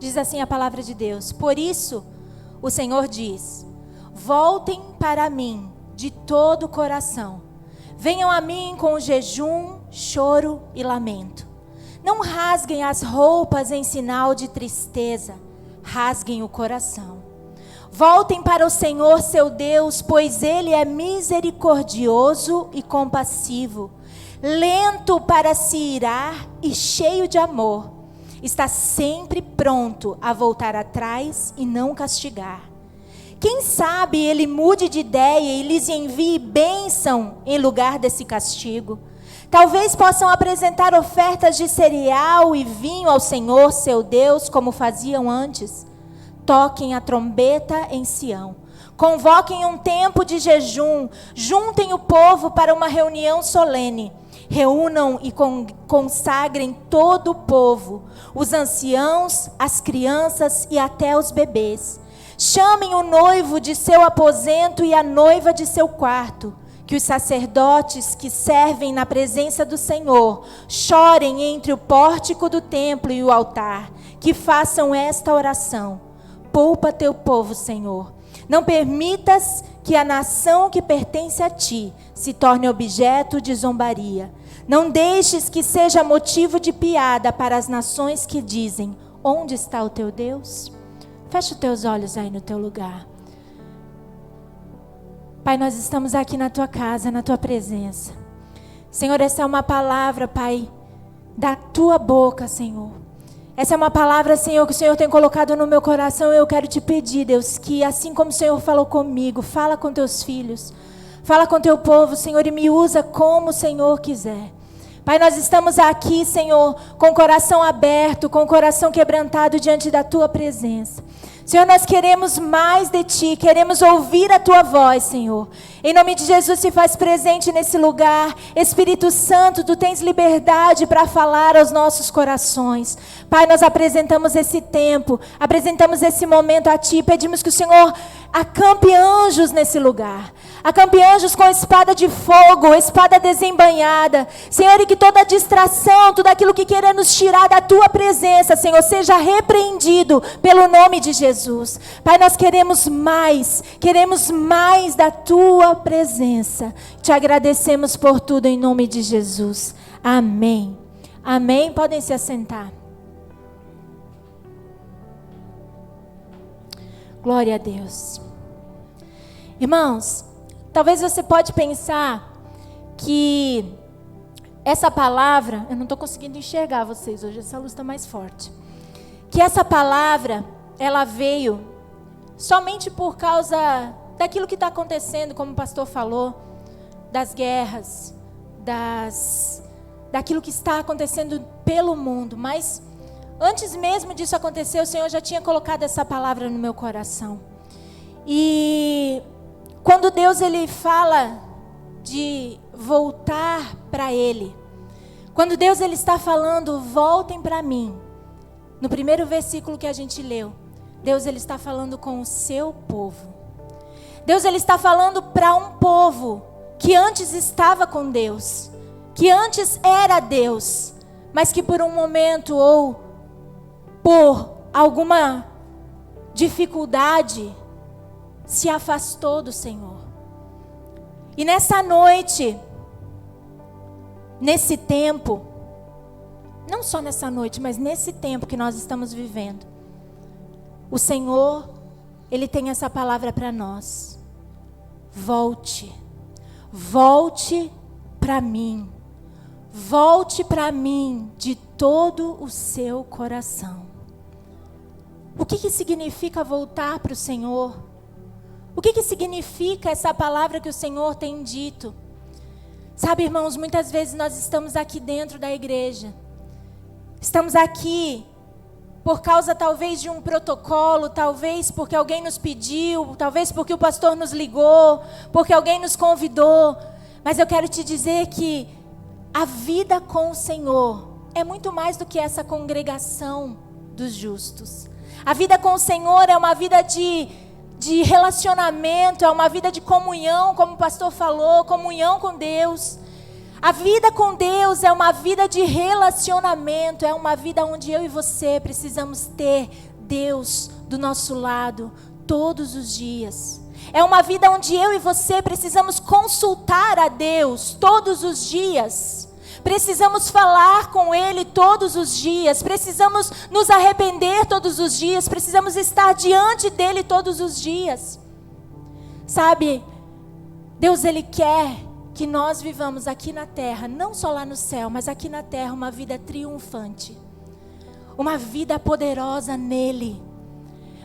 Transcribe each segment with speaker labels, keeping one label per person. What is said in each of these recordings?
Speaker 1: Diz assim a palavra de Deus: por isso, o Senhor diz: voltem para mim de todo o coração. Venham a mim com jejum, choro e lamento. Não rasguem as roupas em sinal de tristeza, rasguem o coração. Voltem para o Senhor seu Deus, pois Ele é misericordioso e compassivo, lento para se irar e cheio de amor. Está sempre pronto a voltar atrás e não castigar. Quem sabe Ele mude de ideia e lhes envie bênção em lugar desse castigo. Talvez possam apresentar ofertas de cereal e vinho ao Senhor seu Deus, como faziam antes. Toquem a trombeta em Sião. Convoquem um tempo de jejum. Juntem o povo para uma reunião solene. Reúnam e consagrem todo o povo, os anciãos, as crianças e até os bebês. Chamem o noivo de seu aposento e a noiva de seu quarto. Que os sacerdotes que servem na presença do Senhor chorem entre o pórtico do templo e o altar. Que façam esta oração: poupa teu povo, Senhor. Não permitas que a nação que pertence a ti se torne objeto de zombaria. Não deixes que seja motivo de piada para as nações que dizem: onde está o teu Deus? Fecha os teus olhos aí no teu lugar. Pai, nós estamos aqui na tua casa, na tua presença. Senhor, essa é uma palavra, Pai, da tua boca, Senhor. Essa é uma palavra, Senhor, que o Senhor tem colocado no meu coração. Eu quero te pedir, Deus, que assim como o Senhor falou comigo, fala com teus filhos, fala com teu povo, Senhor, e me usa como o Senhor quiser. Pai, nós estamos aqui, Senhor, com o coração aberto, com o coração quebrantado diante da tua presença. Senhor, nós queremos mais de ti, queremos ouvir a tua voz, Senhor. Em nome de Jesus, se faz presente nesse lugar. Espírito Santo, tu tens liberdade para falar aos nossos corações. Pai, nós apresentamos esse tempo, apresentamos esse momento a ti. Pedimos que o Senhor acampe anjos nesse lugar. Acampe anjos com espada de fogo, espada desembainhada. Senhor, e que toda distração, tudo aquilo que queira nos tirar da tua presença, Senhor, seja repreendido pelo nome de Jesus. Pai, nós queremos mais da tua presença. Te agradecemos por tudo em nome de Jesus. Amém. Amém. Podem se assentar. Glória a Deus. Irmãos, talvez você pode pensar que essa palavra, eu não estou conseguindo enxergar vocês hoje, essa luz está mais forte. Que essa palavra, ela veio somente por causa daquilo que está acontecendo, como o pastor falou, das guerras, daquilo que está acontecendo pelo mundo. Mas antes mesmo disso acontecer, o Senhor já tinha colocado essa palavra no meu coração. E quando Deus ele fala de voltar para Ele, quando Deus ele está falando, voltem para mim, no primeiro versículo que a gente leu, Deus ele está falando com o seu povo. Deus ele está falando para um povo que antes estava com Deus, que antes era Deus, mas que por um momento ou por alguma dificuldade se afastou do Senhor. E nessa noite, nesse tempo, não só nessa noite, mas nesse tempo que nós estamos vivendo, o Senhor, Ele tem essa palavra para nós. Volte para mim. Volte para mim de todo o seu coração. O que significa voltar para o Senhor? O que significa essa palavra que o Senhor tem dito? Sabe, irmãos, muitas vezes nós estamos aqui dentro da igreja. Estamos aqui por causa talvez de um protocolo, talvez porque alguém nos pediu, talvez porque o pastor nos ligou, porque alguém nos convidou. Mas eu quero te dizer que a vida com o Senhor é muito mais do que essa congregação dos justos. A vida com o Senhor é uma vida de relacionamento, é uma vida de comunhão, como o pastor falou, comunhão com Deus. A vida com Deus é uma vida de relacionamento, é uma vida onde eu e você precisamos ter Deus do nosso lado todos os dias. É uma vida onde eu e você precisamos consultar a Deus todos os dias. Precisamos falar com Ele todos os dias. Precisamos nos arrepender todos os dias. Precisamos estar diante dEle todos os dias. Sabe, Deus Ele quer que nós vivamos aqui na terra, não só lá no céu, mas aqui na terra, uma vida triunfante. Uma vida poderosa nele.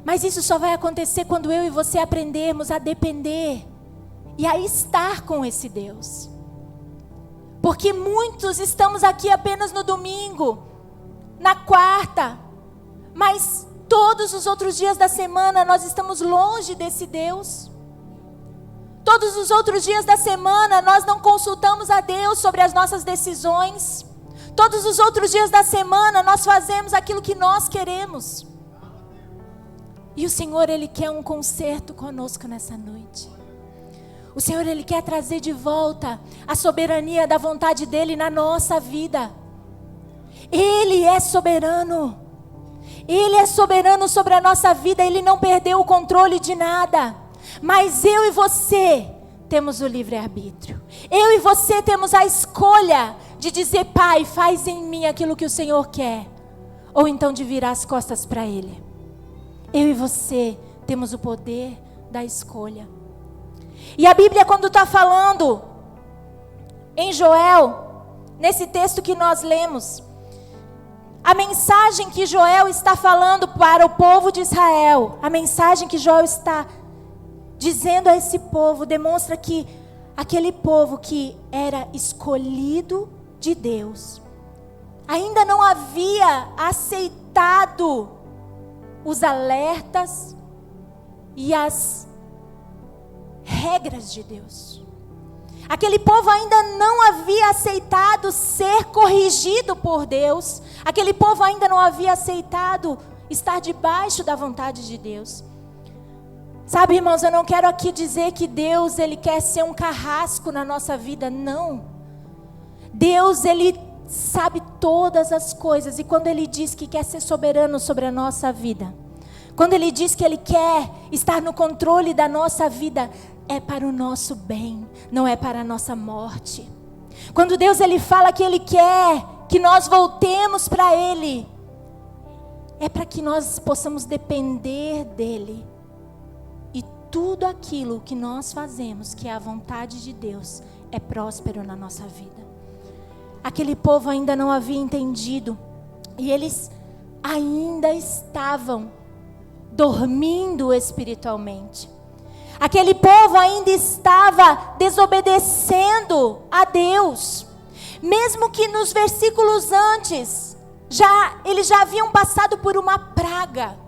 Speaker 1: Mas isso só vai acontecer quando eu e você aprendermos a depender e a estar com esse Deus. Porque muitos estamos aqui apenas no domingo, na quarta, mas todos os outros dias da semana nós estamos longe desse Deus. Todos os outros dias da semana nós não consultamos a Deus sobre as nossas decisões. Todos os outros dias da semana nós fazemos aquilo que nós queremos. E o Senhor, Ele quer um concerto conosco nessa noite. O Senhor, Ele quer trazer de volta a soberania da vontade dEle na nossa vida. Ele é soberano. Ele é soberano sobre a nossa vida. Ele não perdeu o controle de nada. Mas eu e você temos o livre-arbítrio. Eu e você temos a escolha de dizer: Pai, faz em mim aquilo que o Senhor quer. Ou então de virar as costas para Ele. Eu e você temos o poder da escolha. E a Bíblia, quando está falando em Joel, nesse texto que nós lemos, a mensagem que Joel está falando para o povo de Israel, a mensagem que Joel está dizendo a esse povo, demonstra que aquele povo que era escolhido de Deus, ainda não havia aceitado os alertas e as regras de Deus. Aquele povo ainda não havia aceitado ser corrigido por Deus. Aquele povo ainda não havia aceitado estar debaixo da vontade de Deus. Sabe, irmãos, eu não quero aqui dizer que Deus, Ele quer ser um carrasco na nossa vida, não. Deus, Ele sabe todas as coisas, e quando Ele diz que quer ser soberano sobre a nossa vida, quando Ele diz que Ele quer estar no controle da nossa vida, é para o nosso bem, não é para a nossa morte. Quando Deus, Ele fala que Ele quer que nós voltemos para Ele, é para que nós possamos depender dEle. E tudo aquilo que nós fazemos, que é a vontade de Deus, é próspero na nossa vida. Aquele povo ainda não havia entendido, e eles ainda estavam dormindo espiritualmente. Aquele povo ainda estava desobedecendo a Deus, mesmo que nos versículos antes, eles já haviam passado por uma praga.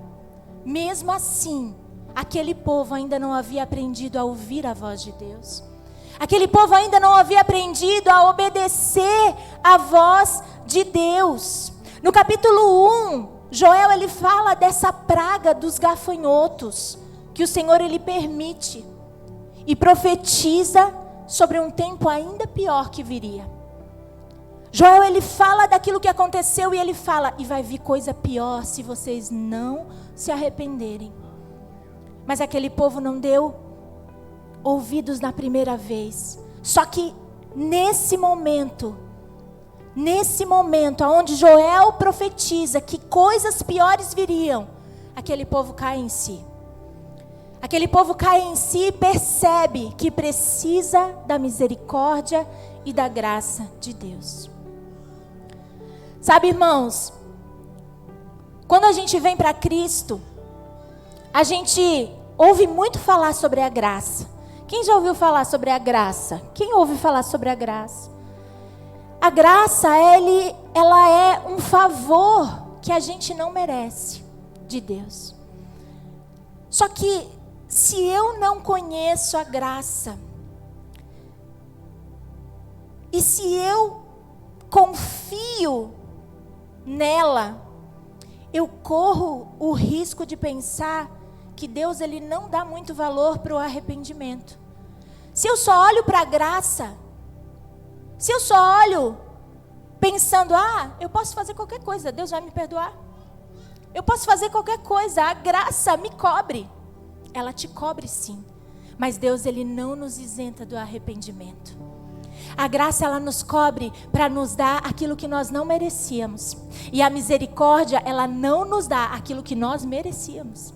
Speaker 1: Mesmo assim, aquele povo ainda não havia aprendido a ouvir a voz de Deus. Aquele povo ainda não havia aprendido a obedecer a voz de Deus. No capítulo 1, Joel, ele fala dessa praga dos gafanhotos, que o Senhor, Ele permite, e profetiza sobre um tempo ainda pior que viria. Joel, ele fala daquilo que aconteceu, e ele fala: e vai vir coisa pior se vocês não se arrependerem. Mas aquele povo não deu ouvidos na primeira vez. Só que nesse momento onde Joel profetiza que coisas piores viriam, aquele povo cai em si. Aquele povo cai em si e percebe que precisa da misericórdia e da graça de Deus. Sabe, irmãos, quando a gente vem para Cristo, a gente ouve muito falar sobre a graça. Quem já ouviu falar sobre a graça? Quem ouve falar sobre a graça? A graça, ela é um favor que a gente não merece de Deus. Só que se eu não conheço a graça, e se eu confio nela, eu corro o risco de pensar que Deus, Ele não dá muito valor para o arrependimento. Se eu só olho para a graça, Se eu só olho pensando, eu posso fazer qualquer coisa, Deus vai me perdoar. Eu posso fazer qualquer coisa, a graça me cobre. Ela te cobre sim. Mas Deus, Ele não nos isenta do arrependimento. A graça, ela nos cobre para nos dar aquilo que nós não merecíamos. E a misericórdia, ela não nos dá aquilo que nós merecíamos.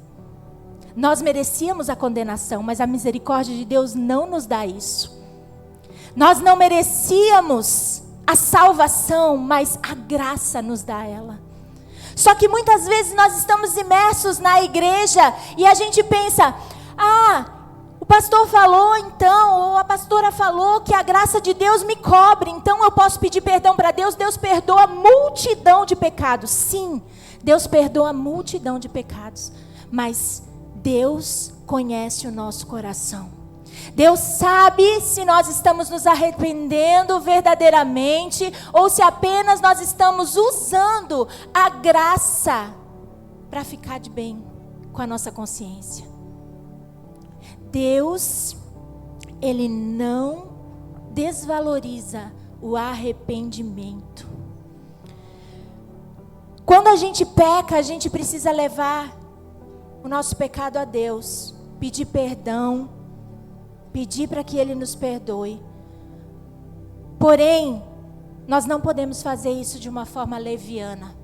Speaker 1: Nós merecíamos a condenação, mas a misericórdia de Deus não nos dá isso. Nós não merecíamos a salvação, mas a graça nos dá ela. Só que muitas vezes nós estamos imersos na igreja e a gente pensa, o pastor falou então, ou a pastora falou que a graça de Deus me cobre, então eu posso pedir perdão para Deus, Deus perdoa a multidão de pecados. Sim, Deus perdoa a multidão de pecados, mas Deus conhece o nosso coração. Deus sabe se nós estamos nos arrependendo verdadeiramente ou se apenas nós estamos usando a graça para ficar de bem com a nossa consciência. Deus, Ele não desvaloriza o arrependimento. Quando a gente peca, a gente precisa levar o nosso pecado a Deus, pedir perdão, pedir para que Ele nos perdoe. Porém, nós não podemos fazer isso de uma forma leviana.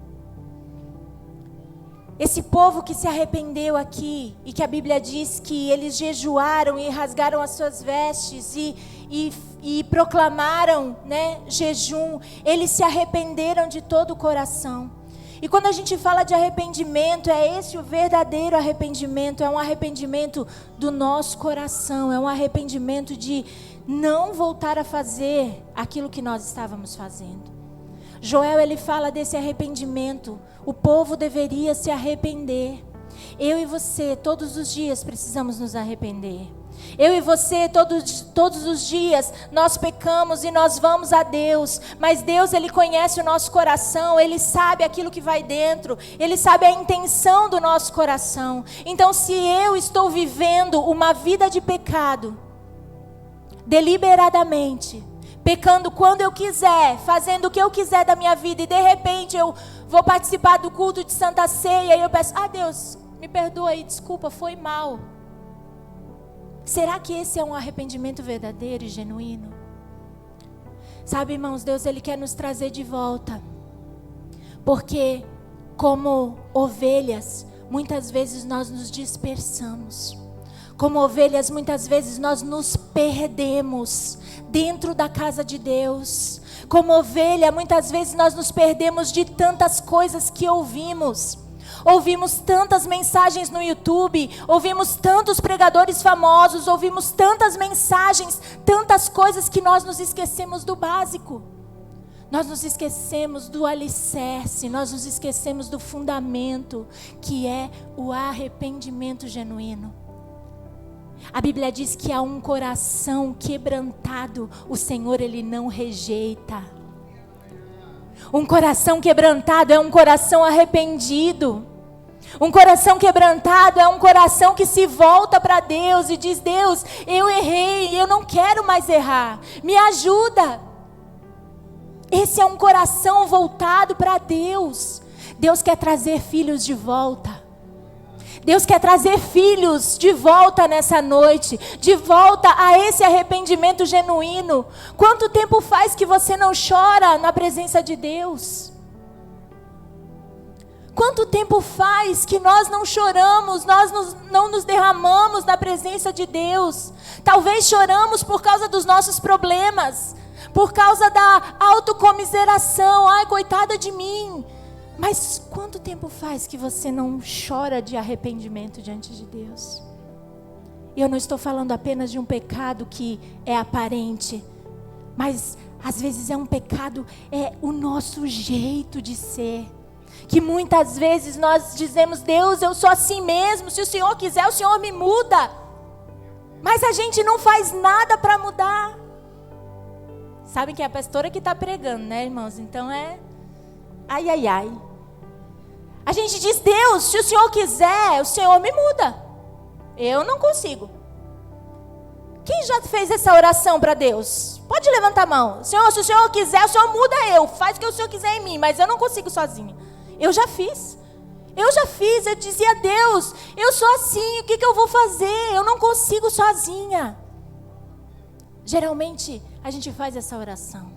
Speaker 1: Esse povo que se arrependeu aqui, e que a Bíblia diz que eles jejuaram e rasgaram as suas vestes e proclamaram, jejum, eles se arrependeram de todo o coração. E quando a gente fala de arrependimento, é esse o verdadeiro arrependimento, é um arrependimento do nosso coração, é um arrependimento de não voltar a fazer aquilo que nós estávamos fazendo. Joel, ele fala desse arrependimento, o povo deveria se arrepender. Eu e você, todos os dias precisamos nos arrepender. Eu e você, todos os dias, nós pecamos e nós vamos a Deus. Mas Deus, Ele conhece o nosso coração. Ele sabe aquilo que vai dentro. Ele sabe a intenção do nosso coração. Então, se eu estou vivendo uma vida de pecado, deliberadamente, pecando quando eu quiser, fazendo o que eu quiser da minha vida, e de repente eu vou participar do culto de Santa Ceia, e eu peço, Deus, me perdoa aí, desculpa, foi mal. Será que esse é um arrependimento verdadeiro e genuíno? Sabe, irmãos, Deus, Ele quer nos trazer de volta. Porque, como ovelhas, muitas vezes nós nos dispersamos. Como ovelhas, muitas vezes nós nos perdemos dentro da casa de Deus. Como ovelha, muitas vezes nós nos perdemos de tantas coisas que ouvimos. Ouvimos tantas mensagens no YouTube, ouvimos tantos pregadores famosos, ouvimos tantas mensagens, tantas coisas que nós nos esquecemos do básico. Nós nos esquecemos do alicerce, nós nos esquecemos do fundamento, que é o arrependimento genuíno. A Bíblia diz que há um coração quebrantado, o Senhor, Ele não rejeita. Um coração quebrantado é um coração arrependido. Um coração quebrantado é um coração que se volta para Deus e diz, Deus, eu errei, eu não quero mais errar, me ajuda. Esse é um coração voltado para Deus. Deus quer trazer filhos de volta. Deus quer trazer filhos de volta nessa noite, de volta a esse arrependimento genuíno. Quanto tempo faz que você não chora na presença de Deus? Quanto tempo faz que nós não choramos, não nos derramamos na presença de Deus? Talvez choramos por causa dos nossos problemas, por causa da autocomiseração. Ai, coitada de mim. Mas quanto tempo faz que você não chora de arrependimento diante de Deus? E eu não estou falando apenas de um pecado que é aparente, mas às vezes é um pecado, é o nosso jeito de ser. Que muitas vezes nós dizemos, Deus, eu sou assim mesmo, se o Senhor quiser, o Senhor me muda. Mas a gente não faz nada para mudar. Sabem que é a pastora que está pregando, né, irmãos? Então é ai, ai, ai. A gente diz, Deus, se o Senhor quiser, o Senhor me muda. Eu não consigo. Quem já fez essa oração para Deus? Pode levantar a mão. Senhor, se o Senhor quiser, o Senhor muda eu. Faz o que o Senhor quiser em mim, mas eu não consigo sozinha. Eu já fiz. Eu dizia a Deus, eu sou assim, o que eu vou fazer? Eu não consigo sozinha. Geralmente, a gente faz essa oração.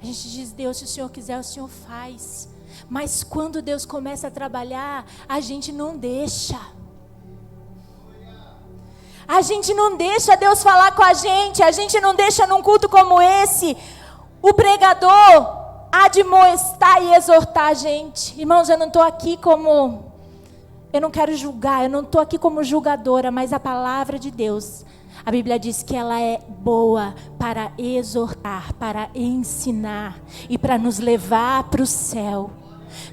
Speaker 1: A gente diz, Deus, se o Senhor quiser, o Senhor faz. Mas quando Deus começa a trabalhar, a gente não deixa. A gente não deixa Deus falar com a gente não deixa num culto como esse, o pregador admoestar e exortar a gente. Irmãos, eu não estou aqui como, eu não quero julgar, eu não estou aqui como julgadora, mas a palavra de Deus, a Bíblia diz que ela é boa para exortar, para ensinar e para nos levar para o céu.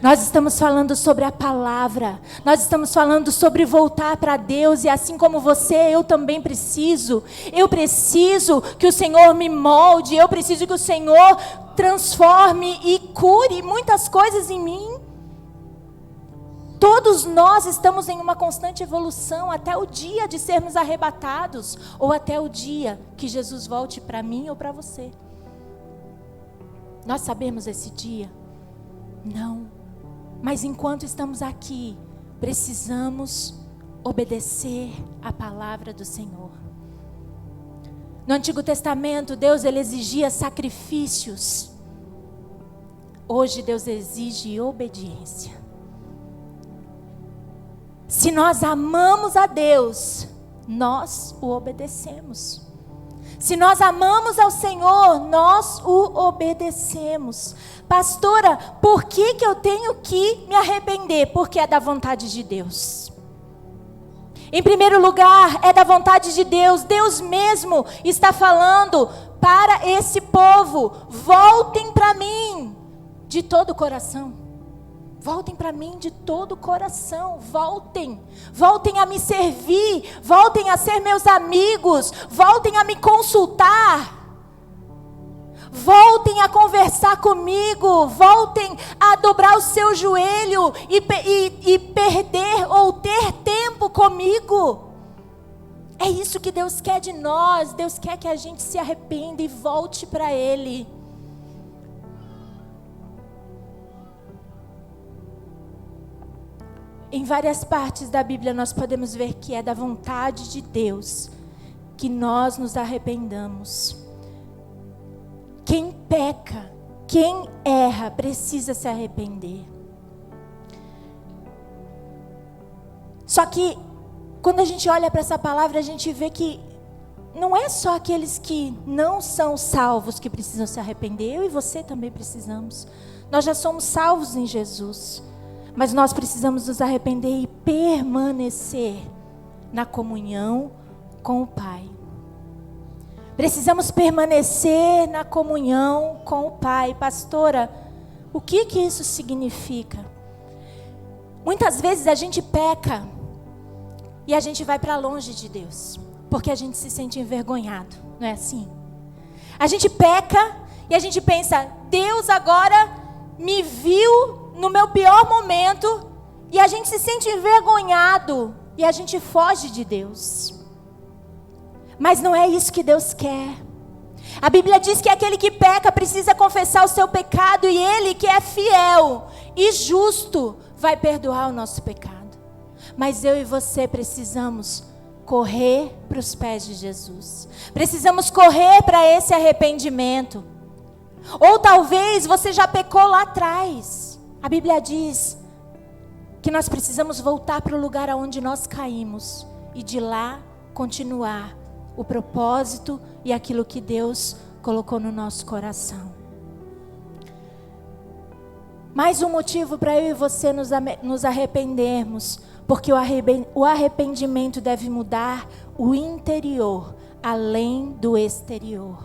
Speaker 1: Nós estamos falando sobre a palavra, nós estamos falando sobre voltar para Deus, e assim como você, eu também preciso. Eu preciso que o Senhor me molde, eu preciso que o Senhor transforme e cure muitas coisas em mim. Todos nós estamos em uma constante evolução até o dia de sermos arrebatados, ou até o dia que Jesus volte para mim ou para você. Nós sabemos esse dia? Não. Mas enquanto estamos aqui, precisamos obedecer a palavra do Senhor. No Antigo Testamento, Deus ele exigia sacrifícios. Hoje, Deus exige obediência. Se nós amamos a Deus, nós o obedecemos. Se nós amamos ao Senhor, nós o obedecemos. Pastora, por que eu tenho que me arrepender? Porque é da vontade de Deus. Em primeiro lugar, é da vontade de Deus. Deus mesmo está falando para esse povo: voltem para mim de todo o coração. Voltem para mim de todo o coração. Voltem a me servir. Voltem a ser meus amigos. Voltem a me consultar. Voltem a conversar comigo. Voltem a dobrar o seu joelho e perder ou ter tempo comigo. É isso que Deus quer de nós. Deus quer que a gente se arrependa e volte para Ele. Em várias partes da Bíblia nós podemos ver que é da vontade de Deus que nós nos arrependamos. Quem peca, quem erra, precisa se arrepender. Só que, quando a gente olha para essa palavra, a gente vê que não é só aqueles que não são salvos que precisam se arrepender. Eu e você também precisamos. Nós já somos salvos em Jesus. Mas nós precisamos nos arrepender e permanecer na comunhão com o Pai. Precisamos permanecer na comunhão com o Pai. Pastora, o que isso significa? Muitas vezes a gente peca e a gente vai para longe de Deus, porque a gente se sente envergonhado, não é assim? A gente peca e a gente pensa: Deus agora me viu no meu pior momento, e a gente se sente envergonhado e a gente foge de Deus. Mas não é isso que Deus quer. A Bíblia diz que aquele que peca precisa confessar o seu pecado, e Ele, que é fiel e justo, vai perdoar o nosso pecado. Mas eu e você precisamos correr para os pés de Jesus. Precisamos correr para esse arrependimento. Ou talvez você já pecou lá atrás. A Bíblia diz que nós precisamos voltar para o lugar aonde nós caímos e de lá continuar o propósito e aquilo que Deus colocou no nosso coração. Mais um motivo para eu e você nos arrependermos, porque o arrependimento deve mudar o interior além do exterior.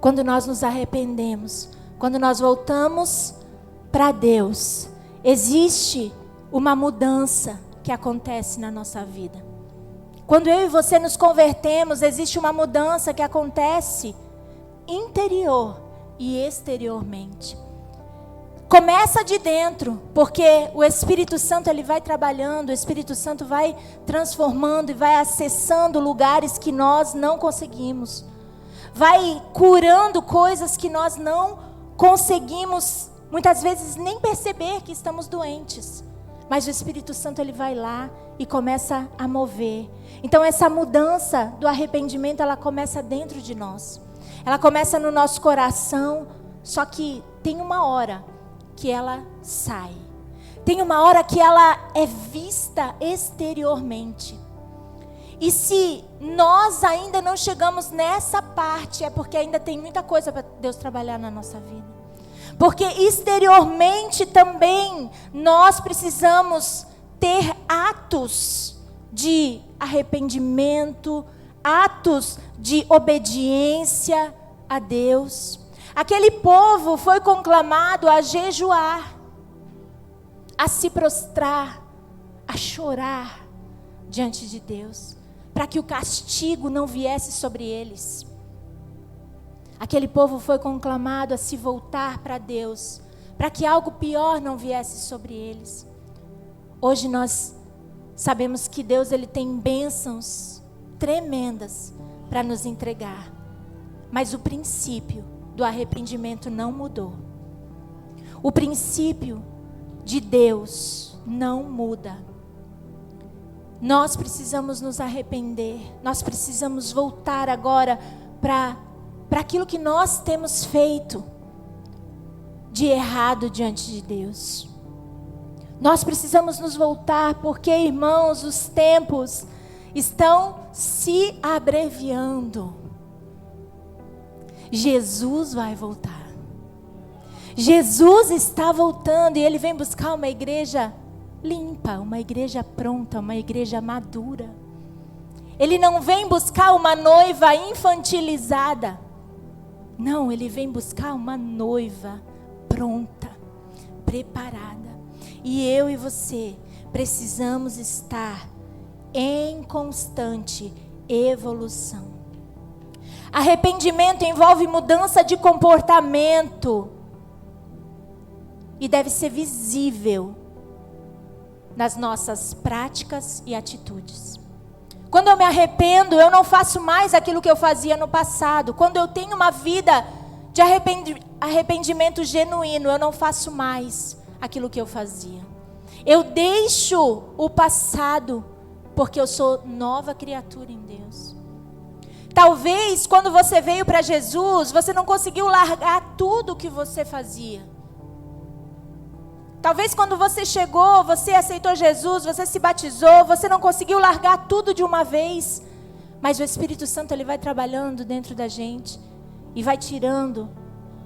Speaker 1: Quando nós nos arrependemos, quando nós voltamos para Deus, existe uma mudança que acontece na nossa vida. Quando eu e você nos convertemos, existe uma mudança que acontece interior e exteriormente. Começa de dentro, porque o Espírito Santo ele vai trabalhando, o Espírito Santo vai transformando e vai acessando lugares que nós não conseguimos. Vai curando coisas que nós não conseguimos, muitas vezes, nem perceber que estamos doentes. Mas o Espírito Santo ele vai lá e começa a mover. Então essa mudança do arrependimento, ela começa dentro de nós. Ela começa no nosso coração, só que tem uma hora que ela sai. Tem uma hora que ela é vista exteriormente. E se nós ainda não chegamos nessa parte, é porque ainda tem muita coisa para Deus trabalhar na nossa vida. Porque exteriormente também nós precisamos ter atos de arrependimento, atos de obediência a Deus. Aquele povo foi conclamado a jejuar, a se prostrar, a chorar diante de Deus, para que o castigo não viesse sobre eles. Aquele povo foi conclamado a se voltar para Deus, para que algo pior não viesse sobre eles. Hoje nós sabemos que Deus ele tem bênçãos tremendas para nos entregar, mas o princípio do arrependimento não mudou. O princípio de Deus não muda. Nós precisamos nos arrepender. Nós precisamos voltar agora para aquilo que nós temos feito de errado diante de Deus. Nós precisamos nos voltar porque, irmãos, os tempos estão se abreviando. Jesus vai voltar. Jesus está voltando e Ele vem buscar uma igreja limpa, uma igreja pronta, uma igreja madura. Ele não vem buscar uma noiva infantilizada. Não, Ele vem buscar uma noiva pronta, preparada. E eu e você precisamos estar em constante evolução. Arrependimento envolve mudança de comportamento e deve ser visível nas nossas práticas e atitudes. Quando eu me arrependo, eu não faço mais aquilo que eu fazia no passado. Quando eu tenho uma vida de arrependimento genuíno, eu não faço mais aquilo que eu fazia. Eu deixo o passado, porque eu sou nova criatura em Deus. Talvez quando você veio para Jesus, você não conseguiu largar tudo o que você fazia. Talvez quando você chegou, você aceitou Jesus, você se batizou, você não conseguiu largar tudo de uma vez. Mas o Espírito Santo ele vai trabalhando dentro da gente e vai tirando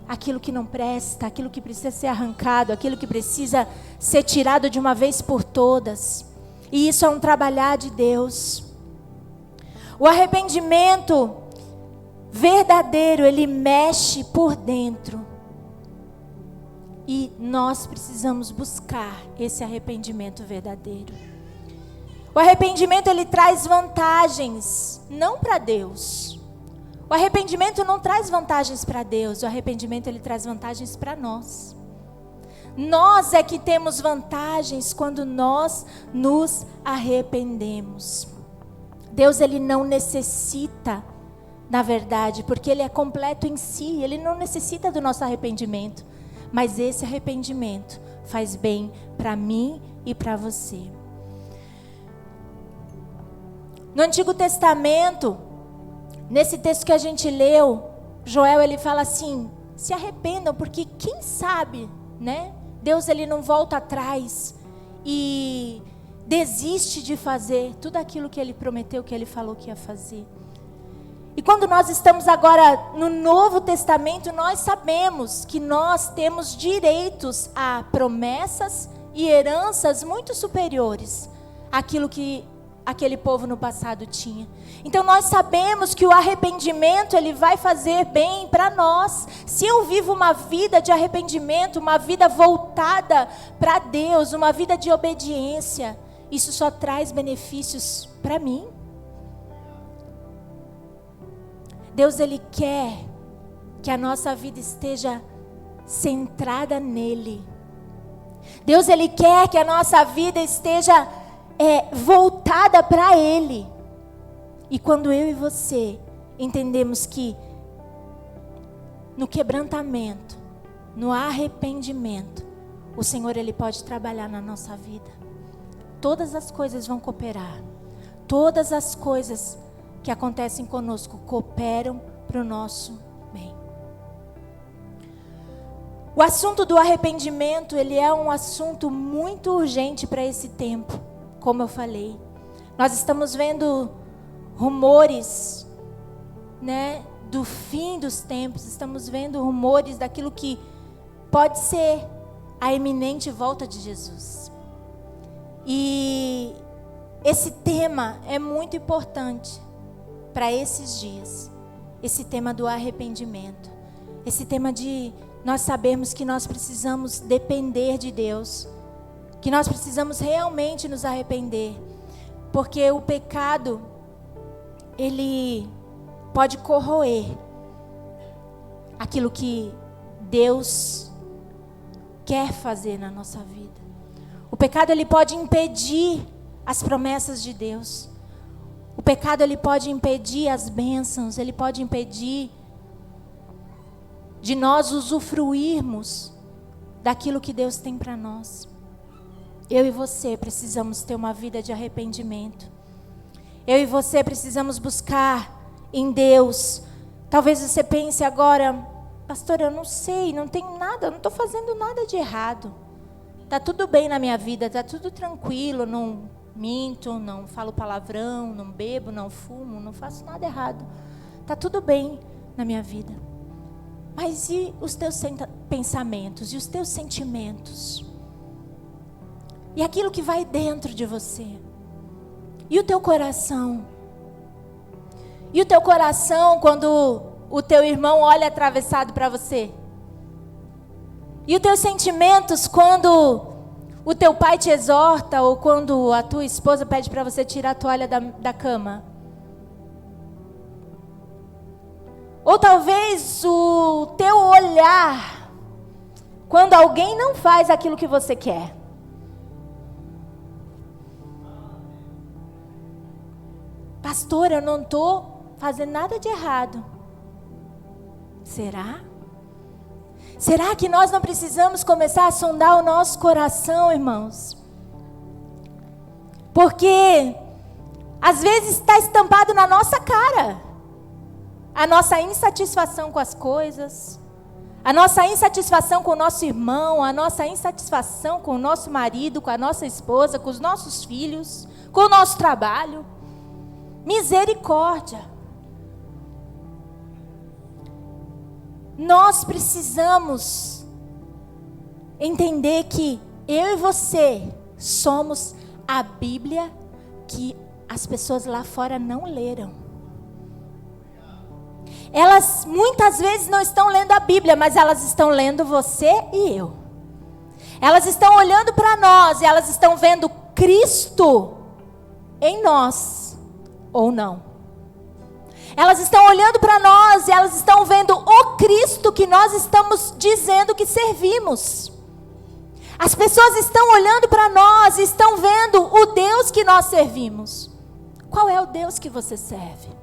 Speaker 1: aquilo que não presta, aquilo que precisa ser arrancado, aquilo que precisa ser tirado de uma vez por todas. E isso é um trabalhar de Deus. O arrependimento verdadeiro, ele mexe por dentro. E nós precisamos buscar esse arrependimento verdadeiro. O arrependimento, ele traz vantagens, não para Deus. O arrependimento não traz vantagens para Deus. O arrependimento, ele traz vantagens para nós. Nós é que temos vantagens quando nós nos arrependemos. Deus ele não necessita, na verdade, porque Ele é completo em si, Ele não necessita do nosso arrependimento. Mas esse arrependimento faz bem para mim e para você. No Antigo Testamento, nesse texto que a gente leu, Joel ele fala assim, se arrependam, porque quem sabe, né? Deus ele não volta atrás e desiste de fazer tudo aquilo que Ele prometeu, que Ele falou que ia fazer. E quando nós estamos agora no Novo Testamento, nós sabemos que nós temos direitos a promessas e heranças muito superiores àquilo que aquele povo no passado tinha. Então nós sabemos que o arrependimento ele vai fazer bem para nós. Se eu vivo uma vida de arrependimento, uma vida voltada para Deus, uma vida de obediência, isso só traz benefícios para mim. Deus ele quer que a nossa vida esteja centrada nele. Deus, Ele quer que a nossa vida esteja voltada para Ele. E quando eu e você entendemos que no quebrantamento, no arrependimento, o Senhor, Ele pode trabalhar na nossa vida. Todas as coisas vão cooperar. Todas as coisas que acontecem conosco cooperam para o nosso bem. O assunto do arrependimento, ele é um assunto muito urgente para esse tempo, como eu falei. Nós estamos vendo rumores, né, do fim dos tempos, estamos vendo rumores daquilo que pode ser a iminente volta de Jesus. E esse tema é muito importante para esses dias. Esse tema do arrependimento. Esse tema de nós sabermos que nós precisamos depender de Deus. Que nós precisamos realmente nos arrepender. Porque o pecado, ele pode corroer aquilo que Deus quer fazer na nossa vida. O pecado, ele pode impedir as promessas de Deus. O pecado, ele pode impedir as bênçãos, ele pode impedir de nós usufruirmos daquilo que Deus tem para nós. Eu e você precisamos ter uma vida de arrependimento. Eu e você precisamos buscar em Deus. Talvez você pense agora, pastor, eu não sei, não tenho nada, eu não estou fazendo nada de errado. Está tudo bem na minha vida, está tudo tranquilo, não minto, não falo palavrão, não bebo, não fumo, não faço nada errado. Está tudo bem na minha vida. Mas e os teus pensamentos, e os teus sentimentos? E aquilo que vai dentro de você? E o teu coração? E o teu coração quando o teu irmão olha atravessado para você? E os teus sentimentos quando o teu pai te exorta ou quando a tua esposa pede para você tirar a toalha da cama? Ou talvez o teu olhar quando alguém não faz aquilo que você quer? Pastor, eu não estou fazendo nada de errado. Será? Será que nós não precisamos começar a sondar o nosso coração, irmãos? Porque às vezes está estampado na nossa cara a nossa insatisfação com as coisas, a nossa insatisfação com o nosso irmão, a nossa insatisfação com o nosso marido, com a nossa esposa, com os nossos filhos, com o nosso trabalho. Misericórdia. Nós precisamos entender que eu e você somos a Bíblia que as pessoas lá fora não leram. Elas muitas vezes não estão lendo a Bíblia, mas elas estão lendo você e eu. Elas estão olhando para nós e elas estão vendo Cristo em nós, ou não. Elas estão olhando para nós e elas estão vendo o Cristo que nós estamos dizendo que servimos. As pessoas estão olhando para nós e estão vendo o Deus que nós servimos. Qual é o Deus que você serve?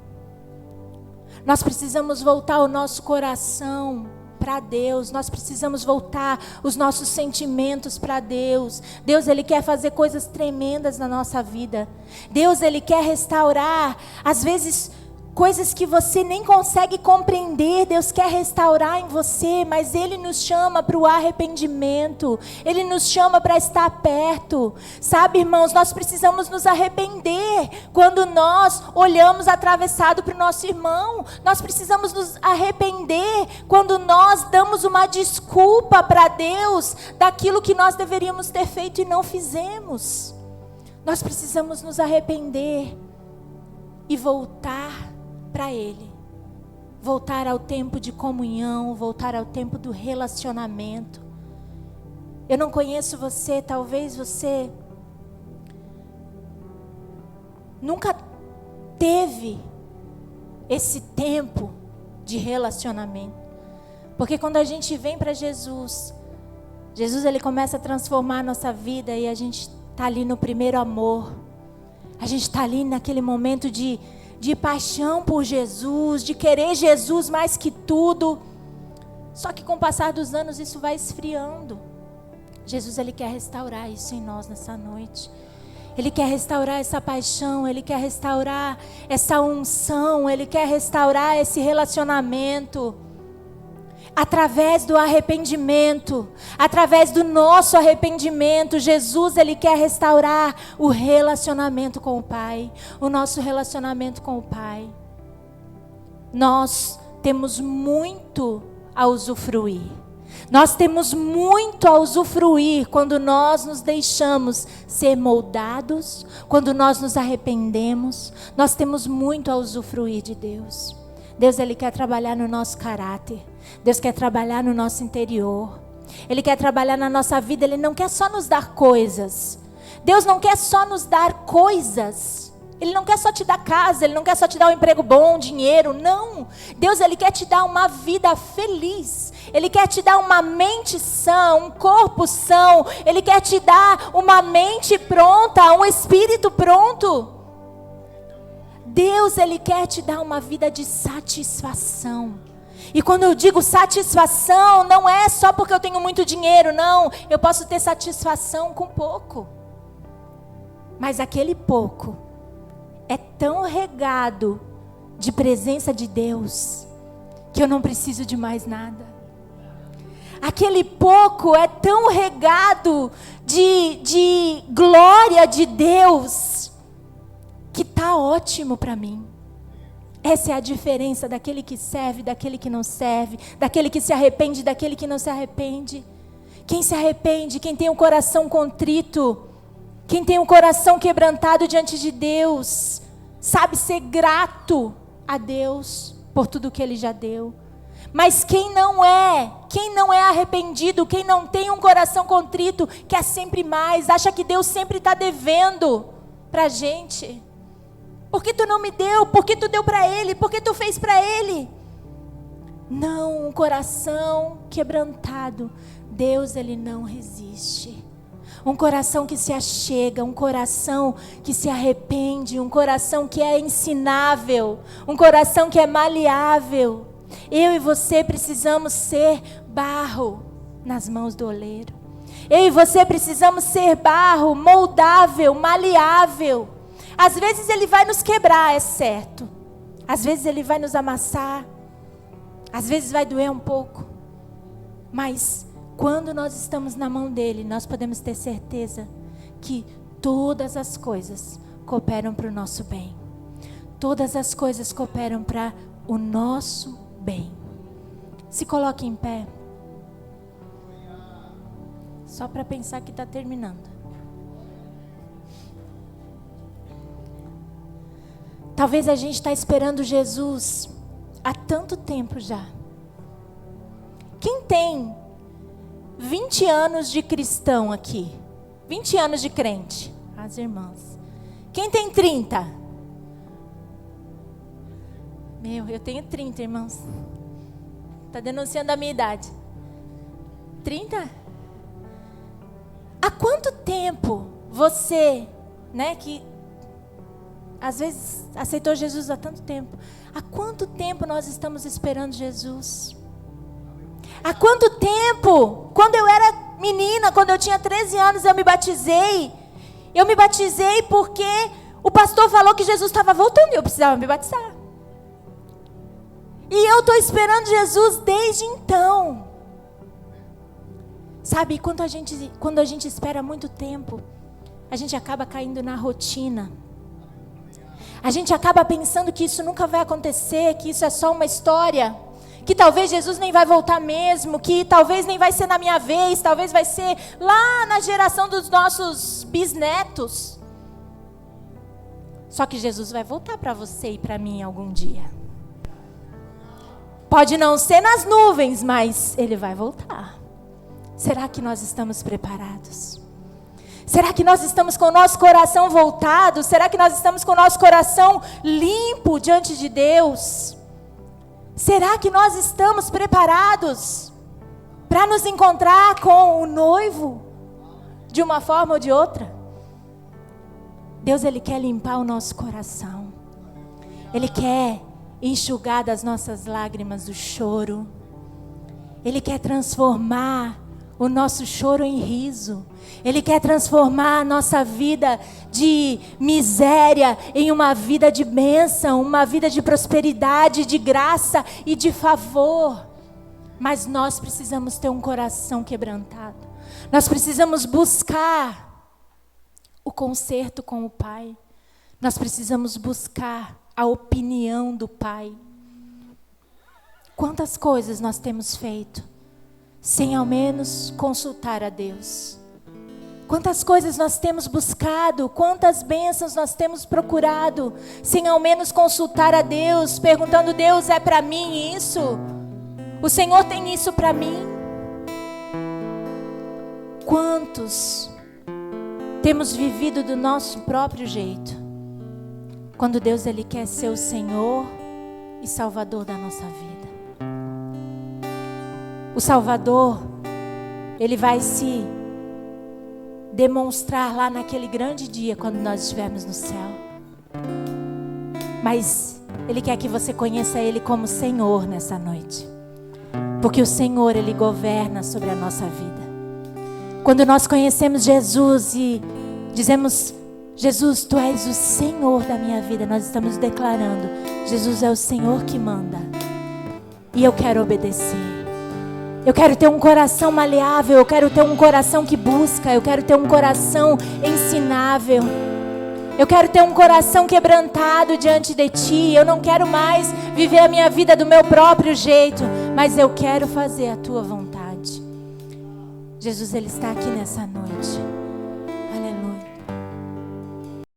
Speaker 1: Nós precisamos voltar o nosso coração para Deus. Nós precisamos voltar os nossos sentimentos para Deus. Deus, Ele quer fazer coisas tremendas na nossa vida. Deus, Ele quer restaurar, às vezes, coisas que você nem consegue compreender. Deus quer restaurar em você, mas Ele nos chama para o arrependimento. Ele nos chama para estar perto. Sabe, irmãos, nós precisamos nos arrepender quando nós olhamos atravessado para o nosso irmão. Nós precisamos nos arrepender quando nós damos uma desculpa para Deus daquilo que nós deveríamos ter feito e não fizemos. Nós precisamos nos arrepender e voltar para Ele, voltar ao tempo de comunhão, voltar ao tempo do relacionamento. Eu não conheço você, talvez você nunca teve esse tempo de relacionamento, porque quando a gente vem para Jesus, Jesus, ele começa a transformar a nossa vida e a gente está ali no primeiro amor. A gente está ali naquele momento de paixão por Jesus, de querer Jesus mais que tudo. Só que com o passar dos anos isso vai esfriando. Jesus, ele quer restaurar isso em nós nessa noite. Ele quer restaurar essa paixão, ele quer restaurar essa unção, ele quer restaurar esse relacionamento. Através do arrependimento, através do nosso arrependimento, Jesus, ele quer restaurar o relacionamento com o Pai, o nosso relacionamento com o Pai. Nós temos muito a usufruir. Nós temos muito a usufruir quando nós nos deixamos ser moldados, quando nós nos arrependemos. Nós temos muito a usufruir de Deus. Deus, ele quer trabalhar no nosso caráter. Deus quer trabalhar no nosso interior. Ele quer trabalhar na nossa vida. Ele não quer só nos dar coisas. Deus não quer só nos dar coisas. Ele não quer só te dar casa. Ele não quer só te dar um emprego bom, dinheiro. Não. Deus, ele quer te dar uma vida feliz. Ele quer te dar uma mente sã, um corpo são. Ele quer te dar uma mente pronta, um espírito pronto. Deus, ele quer te dar uma vida de satisfação. E quando eu digo satisfação, não é só porque eu tenho muito dinheiro, não. Eu posso ter satisfação com pouco. Mas aquele pouco é tão regado de presença de Deus, que eu não preciso de mais nada. Aquele pouco é tão regado de glória de Deus, que está ótimo para mim. Essa é a diferença daquele que serve, daquele que não serve, daquele que se arrepende, daquele que não se arrepende. Quem se arrepende, quem tem um coração contrito, quem tem um coração quebrantado diante de Deus, sabe ser grato a Deus por tudo que Ele já deu. Mas quem não é arrependido, quem não tem um coração contrito, quer sempre mais, acha que Deus sempre está devendo para a gente. Por que tu não me deu? Por que tu deu para ele? Por que tu fez para ele? Não, um coração quebrantado, Deus, ele não resiste. Um coração que se achega, um coração que se arrepende, um coração que é ensinável, um coração que é maleável. Eu e você precisamos ser barro nas mãos do oleiro. Eu e você precisamos ser barro moldável, maleável. Às vezes ele vai nos quebrar, é certo. Às vezes ele vai nos amassar. Às vezes vai doer um pouco. Mas quando nós estamos na mão dele, nós podemos ter certeza que todas as coisas cooperam para o nosso bem. Todas as coisas cooperam para o nosso bem. Se coloque em pé. Só para pensar que está terminando. Talvez a gente está esperando Jesus há tanto tempo já. Quem tem 20 anos de cristão aqui? 20 anos de crente? As irmãs. Quem tem 30? Eu tenho 30, irmãos. Está denunciando a minha idade. 30? Há quanto tempo você, que às vezes aceitou Jesus há tanto tempo. Há quanto tempo nós estamos esperando Jesus? Há quanto tempo? Quando eu era menina, quando eu tinha 13 anos, eu me batizei. Eu me batizei porque o pastor falou que Jesus estava voltando e eu precisava me batizar. E eu estou esperando Jesus desde então. Sabe, quando a gente espera muito tempo, a gente acaba caindo na rotina. A gente acaba pensando que isso nunca vai acontecer, que isso é só uma história, que talvez Jesus nem vai voltar mesmo, que talvez nem vai ser na minha vez, talvez vai ser lá na geração dos nossos bisnetos. Só que Jesus vai voltar para você e para mim algum dia. Pode não ser nas nuvens, mas Ele vai voltar. Será que nós estamos preparados? Será que nós estamos com o nosso coração voltado? Será que nós estamos com o nosso coração limpo diante de Deus? Será que nós estamos preparados para nos encontrar com o noivo, de uma forma ou de outra. Deus, Ele quer limpar o nosso coração. Ele quer enxugar das nossas lágrimas o choro. Ele quer transformar o nosso choro em riso. Ele quer transformar a nossa vida de miséria em uma vida de bênção, uma vida de prosperidade, de graça e de favor. Mas nós precisamos ter um coração quebrantado. Nós precisamos buscar o conserto com o Pai. Nós precisamos buscar a opinião do Pai. Quantas coisas nós temos feito sem ao menos consultar a Deus? Quantas coisas nós temos buscado, quantas bênçãos nós temos procurado sem ao menos consultar a Deus, perguntando: Deus, é para mim isso? O Senhor tem isso para mim? Quantos temos vivido do nosso próprio jeito, quando Deus, Ele quer ser o Senhor e Salvador da nossa vida? O Salvador, Ele vai se demonstrar lá naquele grande dia, quando nós estivermos no céu. Mas Ele quer que você conheça Ele como Senhor nessa noite. Porque o Senhor, Ele governa sobre a nossa vida. Quando nós conhecemos Jesus e dizemos: Jesus, Tu és o Senhor da minha vida, nós estamos declarando: Jesus é o Senhor que manda. E eu quero obedecer. Eu quero ter um coração maleável, eu quero ter um coração que busca, eu quero ter um coração ensinável. Eu quero ter um coração quebrantado diante de Ti. Eu não quero mais viver a minha vida do meu próprio jeito, mas eu quero fazer a Tua vontade. Jesus, Ele está aqui nessa noite.